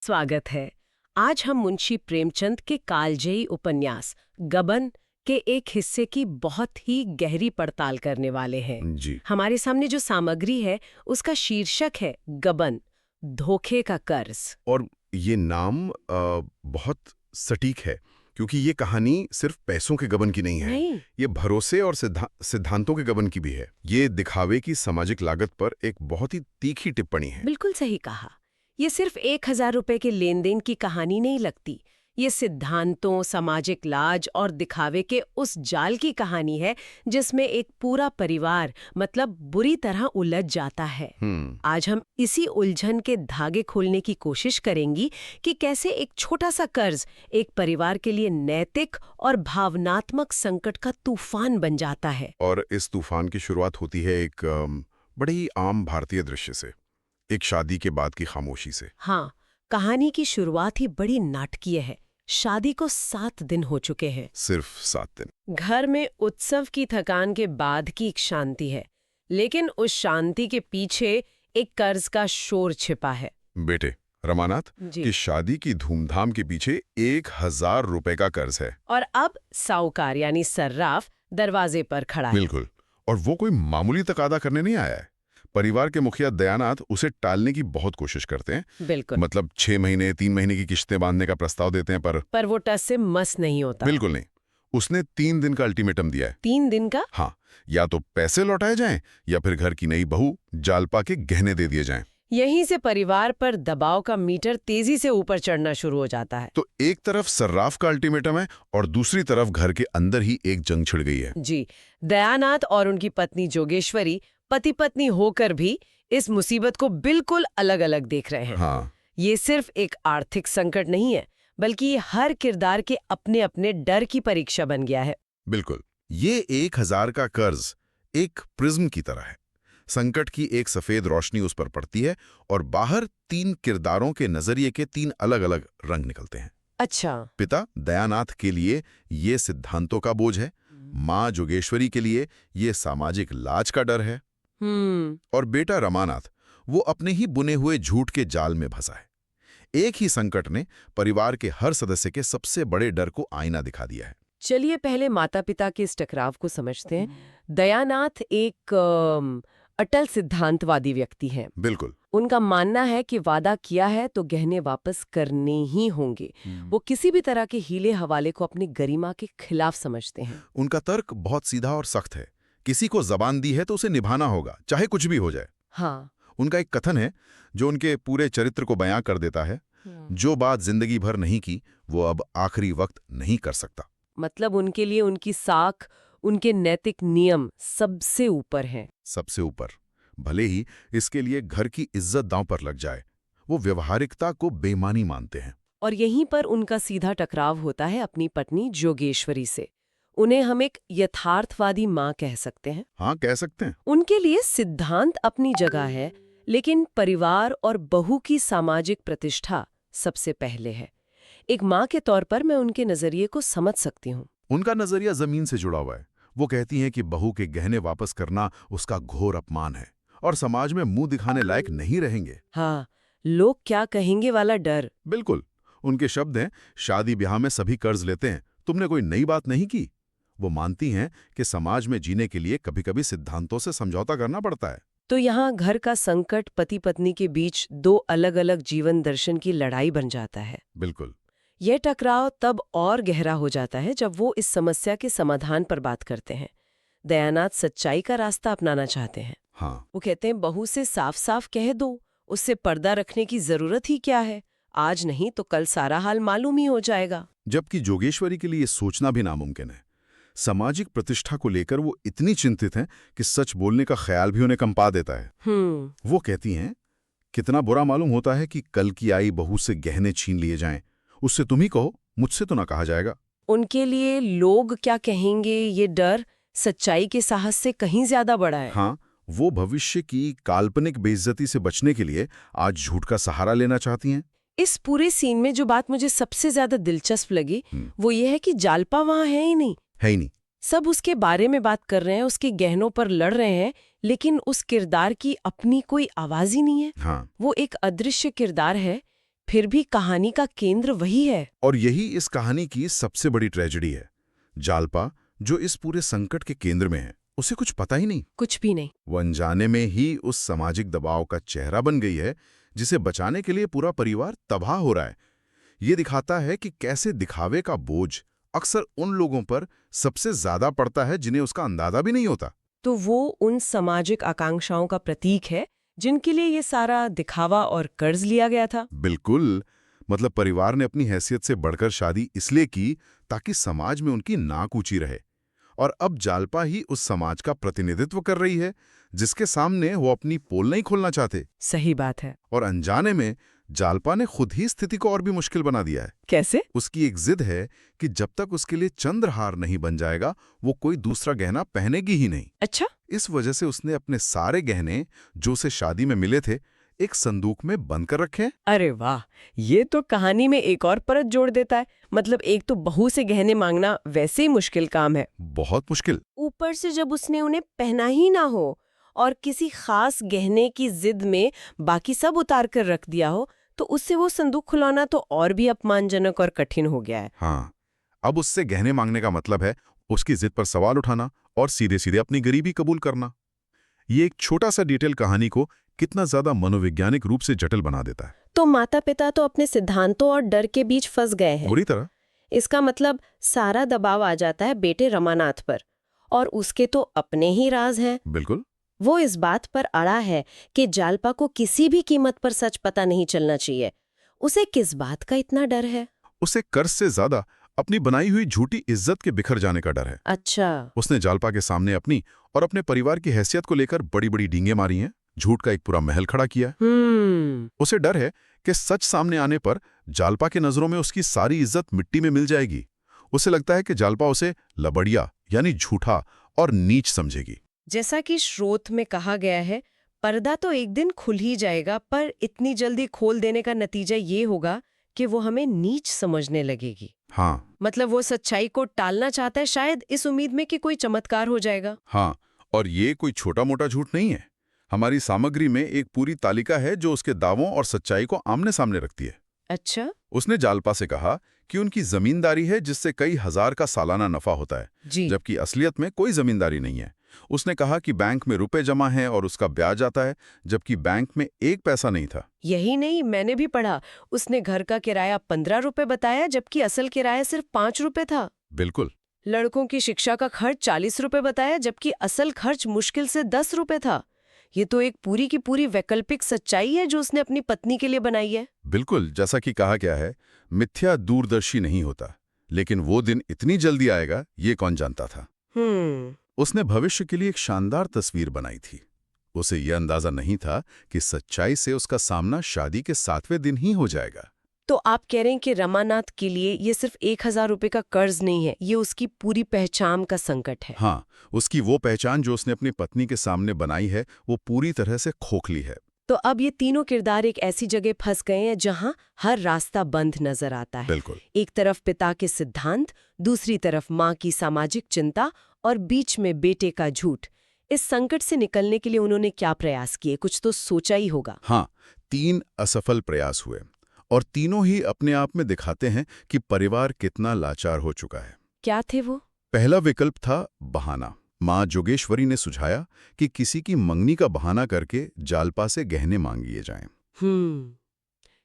स्वागत है। आज हम मुंशी प्रेमचंद के कालजयी उपन्यास गबन के एक हिस्से की बहुत ही गहरी पड़ताल करने वाले हैं। जी। हमारे सामने जो सामग्री है उसका शीर्षक है गबन, धोखे का कर्ज। और ये नाम बहुत सटीक है क्योंकि ये कहानी सिर्फ पैसों के गबन की नहीं है। नहीं। ये भरोसे और सिद्धांतों के गबन की भी है। ये दिखावे की सामाजिक लागत पर एक बहुत ही तीखी टिप्पणी है। बिल्कुल सही कहा। ये सिर्फ 1,000 रुपए के लेन देन की कहानी नहीं लगती। ये सिद्धांतों, सामाजिक लाज और दिखावे के उस जाल की कहानी है जिसमें एक पूरा परिवार मतलब बुरी तरह उलझ जाता है। आज हम इसी उलझन के धागे खोलने की कोशिश करेंगी कि कैसे एक छोटा सा कर्ज एक परिवार के लिए नैतिक और भावनात्मक संकट का तूफान बन जाता है। और इस तूफान की शुरुआत होती है एक बड़े ही आम भारतीय दृश्य से, एक शादी के बाद की खामोशी से। हाँ, कहानी की शुरुआत ही बड़ी नाटकीय है। शादी को 7 दिन हो चुके हैं। सिर्फ 7 दिन। घर में उत्सव की थकान के बाद की एक शांति है, लेकिन उस शांति के पीछे एक कर्ज का शोर छिपा है। बेटे रमानाथ जी। की शादी की धूमधाम के पीछे 1,000 रुपए का कर्ज है। और अब साहूकार यानी सर्राफ दरवाजे पर खड़ा है। बिल्कुल। और वो कोई मामूली तकादा करने नहीं आया है। परिवार के मुखिया दयानाथ उसे टालने की बहुत कोशिश करते हैं। बिल्कुल। मतलब 6 महीने 3 महीने की किश्तें बांधने का प्रस्ताव देते हैं, पर वो टस से मस नहीं होता। बिल्कुल नहीं। उसने 3 दिन का अल्टीमेटम दिया है। 3 दिन का? हाँ, या तो पैसे लौटाए जाएं या फिर घर की नई बहू जालपा के गहने दे दिए जाएं। यहीं से परिवार पर दबाव का मीटर तेजी से ऊपर चढ़ना शुरू हो जाता है। तो एक तरफ सर्राफ का अल्टीमेटम है और दूसरी तरफ घर के अंदर ही एक जंग छिड़ गई है। जी। दयानाथ और उनकी पत्नी जोगेश्वरी पति पत्नी होकर भी इस मुसीबत को बिल्कुल अलग अलग देख रहे हैं। हाँ। ये सिर्फ एक आर्थिक संकट नहीं है, बल्कि ये हर किरदार के अपने अपने डर की परीक्षा बन गया है। बिल्कुल। ये 1,000 का कर्ज एक प्रिज्म की तरह है। संकट की एक सफेद रोशनी उस पर पड़ती है और बाहर 3 किरदारों के नजरिए के 3 अलग अलग रंग निकलते हैं। अच्छा। पिता दयानाथ के लिए ये सिद्धांतों का बोझ है, माँ जोगेश्वरी के लिए ये सामाजिक लाज का डर है, और बेटा रमानाथ वो अपने ही बुने हुए झूठ के जाल में फंसा है। एक ही संकट ने परिवार के हर सदस्य के सबसे बड़े डर को आईना दिखा दिया है। चलिए पहले माता पिता के इस टकराव को समझते हैं। दयानाथ एक अटल सिद्धांतवादी व्यक्ति हैं। बिल्कुल। उनका मानना है कि वादा किया है तो गहने वापस करने ही होंगे। वो किसी भी तरह के हीले हवाले को अपनी गरिमा के खिलाफ समझते हैं। उनका तर्क बहुत सीधा और सख्त है। किसी को जबान दी है तो उसे निभाना होगा, चाहे कुछ भी हो जाए। हाँ। उनका एक कथन है जो उनके पूरे चरित्र को बयां कर देता है, जो बात जिंदगी भर नहीं की वो अब आखिरी वक्त नहीं कर सकता। मतलब उनके लिए उनकी साख, उनके नैतिक नियम सबसे ऊपर हैं। सबसे ऊपर। भले ही इसके लिए घर की इज्जत दांव पर लग जाए, वो व्यवहारिकता को बेईमानी मानते हैं। और यहीं पर उनका सीधा टकराव होता है अपनी पत्नी जोगेश्वरी से। उन्हें हम एक यथार्थवादी माँ कह सकते हैं। हाँ, कह सकते हैं। उनके लिए सिद्धांत अपनी जगह है, लेकिन परिवार और बहू की सामाजिक प्रतिष्ठा सबसे पहले है। एक माँ के तौर पर मैं उनके नजरिए को समझ सकती हूँ। उनका नजरिया जमीन से जुड़ा हुआ है। वो कहती हैं कि बहू के गहने वापस करना उसका घोर अपमान है और समाज में मुंह दिखाने लायक नहीं रहेंगे। हाँ, लोग क्या कहेंगे वाला डर। बिल्कुल। उनके शब्द हैं, शादी ब्याह में सभी कर्ज लेते हैं, तुमने कोई नई बात नहीं की। वो मानती हैं कि समाज में जीने के लिए कभी-कभी सिद्धांतों से समझौता करना पड़ता है। तो यहाँ घर का संकट पति पत्नी के बीच 2 अलग-अलग जीवन दर्शन की लड़ाई बन जाता है। बिल्कुल। यह टकराव तब और गहरा हो जाता है जब वो इस समस्या के समाधान पर बात करते हैं। दयानाथ सच्चाई का रास्ता अपनाना चाहते हैं। हाँ। वो कहते हैं बहू से साफ साफ कह दो, उससे पर्दा रखने की जरूरत ही क्या है, आज नहीं तो कल सारा हाल मालूम ही हो जाएगा। जबकि जोगेश्वरी के लिए सोचना भी नामुमकिन है। सामाजिक प्रतिष्ठा को लेकर वो इतनी चिंतित हैं कि सच बोलने का ख्याल भी उन्हें कंपा देता है। वो कहती हैं, कितना बुरा मालूम होता है कि कल की आई बहू से गहने छीन लिए जाएं, उससे तुम ही कहो, मुझसे तो ना कहा जाएगा। उनके लिए लोग क्या कहेंगे ये डर सच्चाई के साहस से कहीं ज्यादा बड़ा है। हाँ, वो भविष्य की काल्पनिक बेइज्जती से बचने के लिए आज झूठ का सहारा लेना चाहती हैं। इस पूरे सीन में जो बात मुझे सबसे ज्यादा दिलचस्प लगी वो ये है कि जालपा वहां है ही नहीं। है ही नहीं। सब उसके बारे में बात कर रहे हैं, उसके गहनों पर लड़ रहे हैं, लेकिन उस किरदार की अपनी कोई आवाज ही नहीं है। हाँ। वो एक अदृश्य किरदार है, फिर भी कहानी का केंद्र वही है। और यही इस कहानी की सबसे बड़ी ट्रेजेडी है। जालपा, जो इस पूरे संकट के केंद्र में है, उसे कुछ पता ही नहीं। कुछ भी नहीं। वो अनजाने में ही उस सामाजिक दबाव का चेहरा बन गई है, जिसे बचाने के लिए पूरा परिवार तबाह हो रहा है। ये दिखाता है कि कैसे दिखावे का बोझ अक्सर उन लोगों पर सबसे ज्यादा पड़ता है जिन्हें उसका अंदाजा भी नहीं होता। तो वो उन सामाजिक आकांक्षाओं का प्रतीक है जिनके लिए ये सारा दिखावा और कर्ज लिया गया था। बिल्कुल। मतलब परिवार ने अपनी हैसियत से बढ़कर शादी इसलिए की ताकि समाज में उनकी नाक ऊंची रहे। और अब जालपा ही उस समाज का प्रतिनिधित्व कर रही है जिसके सामने वो अपनी पोल नहीं खोलना चाहते। सही बात है। और अनजाने में जालपा ने खुद ही स्थिति को और भी मुश्किल बना दिया है। कैसे? उसकी एक जिद है कि जब तक उसके लिए चंद्रहार नहीं बन जाएगा, वो कोई दूसरा गहना पहनेगी ही नहीं। अच्छा। इस वजह से उसने अपने सारे गहने जो उसे शादी में मिले थे, एक संदूक में बंद कर रखे हैं। अरे वाह, ये तो कहानी में एक और परत जोड़ देता है। मतलब एक तो बहू से गहने मांगना वैसे ही मुश्किल काम है, बहुत मुश्किल। ऊपर से जब उसने उन्हें पहना ही ना हो और किसी खास गहने की जिद में बाकी सब उतार कर रख दिया हो, तो उससे वो संदूक खुलाना तो और भी अपमानजनक और कठिन हो गया है। हाँ, अब उससे गहने मांगने का मतलब है उसकी जिद पर सवाल उठाना और सीधे सीधे अपनी गरीबी कबूल करना। ये एक छोटा सा डिटेल कहानी को कितना ज्यादा मनोवैज्ञानिक रूप से जटिल बना देता है। तो माता पिता तो अपने सिद्धांतों और डर के बीच फंस गए हैं। बुरी तरह। इसका मतलब सारा दबाव आ जाता है बेटे रमानाथ पर, और उसके तो अपने ही राज हैं। बिल्कुल। वो इस बात पर अड़ा है कि जालपा को किसी भी कीमत पर सच पता नहीं चलना चाहिए। उसे किस बात का इतना डर है? उसे कर्ज से ज्यादा अपनी बनाई हुई झूठी इज्जत के बिखर जाने का डर है। अच्छा। उसने जालपा के सामने अपनी और अपने परिवार की हैसियत को लेकर बड़ी बड़ी डींगे मारी हैं, झूठ का एक पूरा महल खड़ा किया है। उसे डर है कि सच सामने आने पर जालपा के नजरों में उसकी सारी इज्जत मिट्टी में मिल जाएगी। उसे लगता है कि जालपा उसे लबड़िया यानी झूठा और नीच समझेगी। जैसा कि स्रोत में कहा गया है, पर्दा तो एक दिन खुल ही जाएगा, पर इतनी जल्दी खोल देने का नतीजा ये होगा कि वो हमें नीच समझने लगेगी। हाँ। मतलब वो सच्चाई को टालना चाहता है, शायद इस उम्मीद में कि कोई चमत्कार हो जाएगा। हाँ, और ये कोई छोटा मोटा झूठ नहीं है। हमारी सामग्री में एक पूरी तालिका है जो उसके दावों और सच्चाई को आमने सामने रखती है। अच्छा। उसने जालपा से कहा कि उनकी जमींदारी है जिससे कई हजार का सालाना नफा होता है, जबकि असलियत में कोई जमींदारी नहीं है। उसने कहा कि बैंक में रुपए जमा हैं और उसका ब्याज आता है, जबकि बैंक में एक पैसा नहीं था। यही नहीं, मैंने भी पढ़ा, उसने घर का किराया 15 रुपए बताया, जबकि असल किराया सिर्फ 5 रुपए था। बिल्कुल। लड़कों की शिक्षा का खर्च 40 रुपए बताया, जबकि असल खर्च मुश्किल से 10 रुपए था। ये तो एक पूरी की पूरी वैकल्पिक सच्चाई है जो उसने अपनी पत्नी के लिए बनाई है। बिल्कुल, जैसा कि कहा गया है, मिथ्या दूरदर्शी नहीं होता, लेकिन वो दिन इतनी जल्दी आएगा ये कौन जानता था। उसने भविष्य के लिए एक शानदार तस्वीर बनाई थी। उसे यह अंदाजा नहीं था कि सच्चाई से उसका सामना शादी के 7वें दिन ही हो जाएगा। तो आप कह रहे हैं कि रमानाथ के लिए ये सिर्फ 1000 रुपए का कर्ज नहीं है, ये उसकी पूरी पहचान का संकट है। हाँ, उसकी वो पहचान जो उसने अपनी पत्नी के सामने बनाई है, वो पूरी तरह से खोखली है। तो अब ये तीनों किरदार एक ऐसी जगह फंस गए हैं जहां हर रास्ता बंद नजर आता है। बिल्कुल। एक तरफ पिता के सिद्धांत, दूसरी तरफ माँ की सामाजिक चिंता और बीच में बेटे का झूठ। इस संकट से निकलने के लिए उन्होंने क्या प्रयास किए? कुछ तो सोचा ही होगा। हाँ, 3 असफल प्रयास हुए और तीनों ही अपने आप में दिखाते हैं कि परिवार कितना लाचार हो चुका है। क्या थे वो? पहला विकल्प था बहाना। माँ जोगेश्वरी ने सुझाया कि किसी की मंगनी का बहाना करके जालपा से गहने मांगिए जाएं।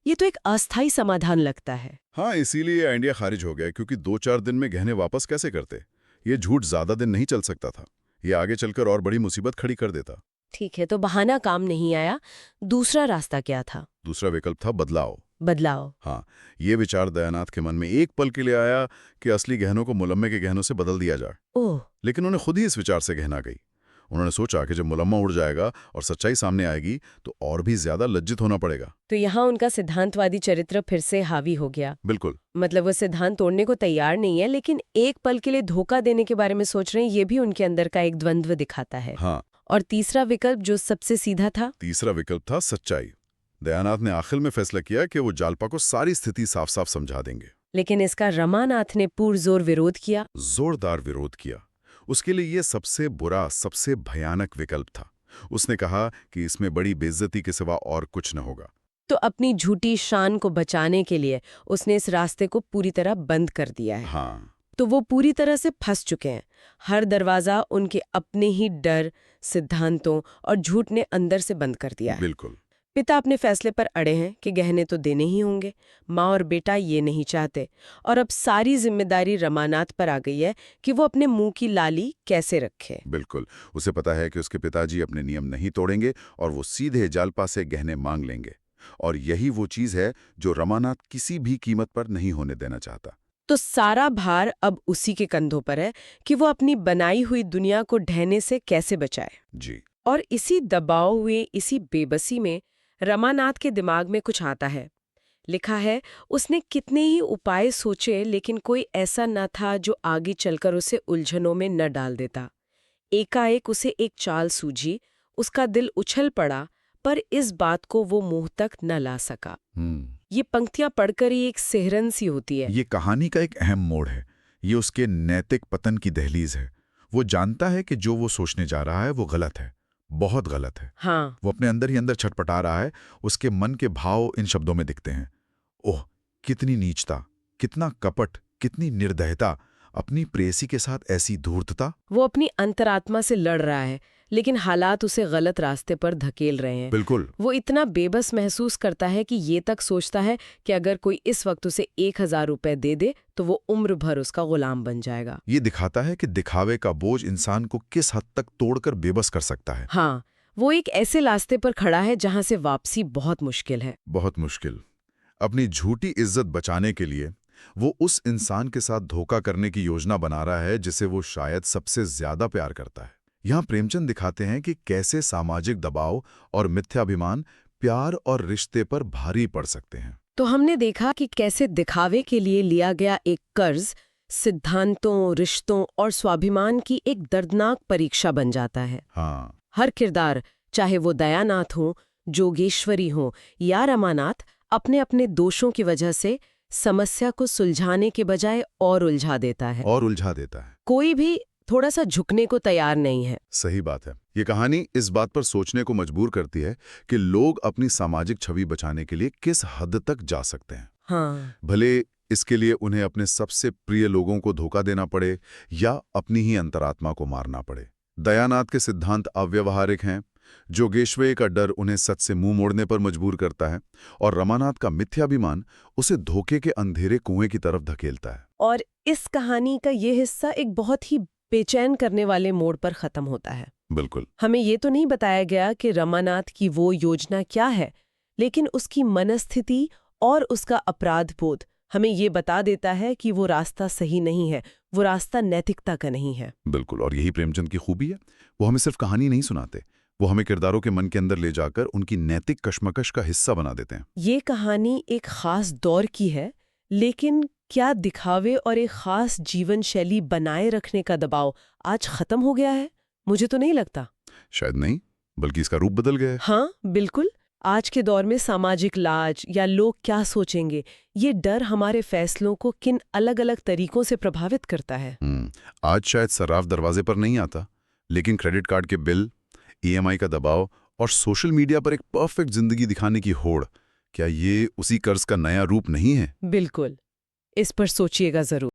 ये तो एक अस्थायी समाधान लगता है। हाँ, इसीलिए ये आइडिया खारिज हो गया, क्योंकि 2-4 दिन में गहने वापस कैसे करते? ये झूठ ज्यादा दिन नहीं चल सकता था। ये आगे चलकर और बड़ी मुसीबत खड़ी कर देता। ठीक है, तो बहाना काम नहीं आया। दूसरा रास्ता क्या था? दूसरा विकल्प था बदलाव। बदलाव? हाँ, ये विचार दयानाथ के मन में एक पल के लिए आया कि असली गहनों को मुलम्मे के गहनों से बदल दिया जाए। ओह! लेकिन उन्हें खुद ही इस विचार से गहना गई। उन्होंने सोचा कि जब मुलम्मा उड़ जाएगा और सच्चाई सामने आएगी तो और भी ज्यादा लज्जित होना पड़ेगा। तो यहाँ उनका सिद्धांतवादी चरित्र फिर से हावी हो गया। बिल्कुल। मतलब वो सिद्धांत तोड़ने को तैयार नहीं है, लेकिन एक पल के लिए धोखा देने के बारे में सोच रहे हैं। ये भी उनके अंदर का एक द्वंद्व दिखाता है। हाँ। और तीसरा विकल्प जो सबसे सीधा था? तीसरा विकल्प था सच्चाई। दयानाथ ने आखिर में फैसला किया कि वो जालपा को सारी स्थिति साफ साफ समझा देंगे। लेकिन इसका रमानाथ ने पुरजोर विरोध किया। जोरदार विरोध किया। उसके लिए ये सबसे बुरा, सबसे भयानक विकल्प था। उसने कहा कि इसमें बड़ी बेइज्जती के सिवा और कुछ न होगा। तो अपनी झूठी शान को बचाने के लिए उसने इस रास्ते को पूरी तरह बंद कर दिया है। हाँ, तो वो पूरी तरह से फंस चुके हैं। हर दरवाजा उनके अपने ही डर, सिद्धांतों और झूठ ने अंदर से बंद कर दिया है। बिल्कुल। पिता अपने फैसले पर अड़े हैं कि गहने तो देने ही होंगे। माँ और बेटा ये नहीं चाहते, और अब सारी जिम्मेदारी रमानाथ पर आ गई है कि वो अपने मुंह की लाली कैसे रखे। बिल्कुल, उसे पता है कि उसके पिताजी अपने नियम नहीं तोड़ेंगे और वो सीधे जालपा से गहने मांग लेंगे। और यही वो चीज है जो रमानाथ किसी भी कीमत पर नहीं होने देना चाहता। तो सारा भार अब उसी के कंधों पर है कि वो अपनी बनाई हुई दुनिया को ढहने से कैसे बचाए। जी। और इसी दबाव हुए, इसी बेबसी में रमानाथ के दिमाग में कुछ आता है। लिखा है, उसने कितने ही उपाय सोचे, लेकिन कोई ऐसा न था जो आगे चलकर उसे उलझनों में न डाल देता। एकाएक उसे एक चाल सूझी, उसका दिल उछल पड़ा, पर इस बात को वो मुंह तक न ला सका। ये पंक्तियां पढ़कर ही एक सिहरन सी होती है। ये कहानी का एक अहम मोड़ है। ये उसके नैतिक पतन की दहलीज है। वो जानता है कि जो वो सोचने जा रहा है वो गलत है, बहुत गलत है। हाँ, वो अपने अंदर ही अंदर छटपटा रहा है। उसके मन के भाव इन शब्दों में दिखते हैं। ओह, कितनी नीचता, कितना कपट, कितनी निर्दयता, अपनी प्रेयसी के साथ ऐसी धूर्तता। वो अपनी अंतरात्मा से लड़ रहा है, लेकिन हालात उसे गलत रास्ते पर धकेल रहे हैं। बिल्कुल। वो इतना बेबस महसूस करता है कि ये तक सोचता है कि अगर कोई इस वक्त उसे 1000 रुपए दे दे तो वो उम्र भर उसका गुलाम बन जाएगा। ये दिखाता है कि दिखावे का बोझ इंसान को किस हद तक तोड़कर बेबस कर सकता है। हाँ, वो एक ऐसे रास्ते पर खड़ा है जहां से वापसी बहुत मुश्किल है। बहुत मुश्किल। अपनी झूठी इज्जत बचाने के लिए वो उस इंसान के साथ धोखा करने की योजना बना रहा है जिसे वो शायद सबसे ज्यादा प्यार करता है। यहाँ प्रेमचंद दिखाते हैं कि कैसे सामाजिक दबाव और मिथ्याभिमान प्यार और रिश्ते पर भारी पड़ सकते हैं। तो हमने देखा कि कैसे दिखावे के लिए लिया गया एक कर्ज सिद्धांतों, रिश्तों और स्वाभिमान की एक दर्दनाक परीक्षा बन जाता है। हाँ, हर किरदार, चाहे वो दयानाथ हो, जोगेश्वरी हो या रमानाथ, अपने अपने दोषों की वजह से समस्या को सुलझाने के बजाय और उलझा देता है। और उलझा देता है। कोई भी थोड़ा सा झुकने को तैयार नहीं है। सही बात है। ये कहानी इस बात पर सोचने को मजबूर करती है कि लोग अपनी सामाजिक छवि बचाने के लिए किस हद तक जा सकते हैं। हाँ, भले इसके लिए उन्हें अपने सबसे प्रिय लोगों को धोखा देना पड़े या अपनी ही अंतरात्मा को मारना पड़े। दयानाथ के सिद्धांत अव्यवहारिक हैं, जोगेश्वरी का डर उन्हें सच से मुंह मोड़ने पर मजबूर करता है, और रमानाथ का मिथ्याभिमान उसे धोखे के अंधेरे कुएं की तरफ धकेलता है। और इस कहानी का ये हिस्सा एक बहुत ही बेचैन करने वाले मोड़ पर खत्म होता है। बिल्कुल। हमें ये तो नहीं बताया गया कि रमानाथ की वो योजना क्या है, लेकिन उसकी मनस्थिति और उसका अपराध बोध हमें ये बता देता है कि वो रास्ता सही नहीं है, वो रास्ता नैतिकता का नहीं है। बिल्कुल, और यही प्रेमचंद की खूबी है। वो हमें सिर्फ कहानी नहीं सुनाते, वो हमें किरदारों के मन के अंदर ले जाकर उनकी नैतिक कश्मकश का हिस्सा बना देते हैं। ये कहानी एक खास दौर की है, लेकिन क्या दिखावे और एक खास जीवन शैली बनाए रखने का दबाव आज खत्म हो गया है? मुझे तो नहीं लगता। शायद नहीं, बल्कि इसका रूप बदल गया है। हाँ, बिल्कुल। आज के दौर में सामाजिक लाज या लोग क्या सोचेंगे, ये डर हमारे फैसलों को किन अलग-अलग तरीकों से प्रभावित करता है। आज शायद सर्राफ दरवाजे पर नहीं आता, लेकिन क्रेडिट कार्ड के बिल, EMI का दबाव और सोशल मीडिया पर एक परफेक्ट जिंदगी दिखाने की होड़, क्या ये उसी कर्ज का नया रूप नहीं है? बिल्कुल। इस पर सोचिएगा जरूर।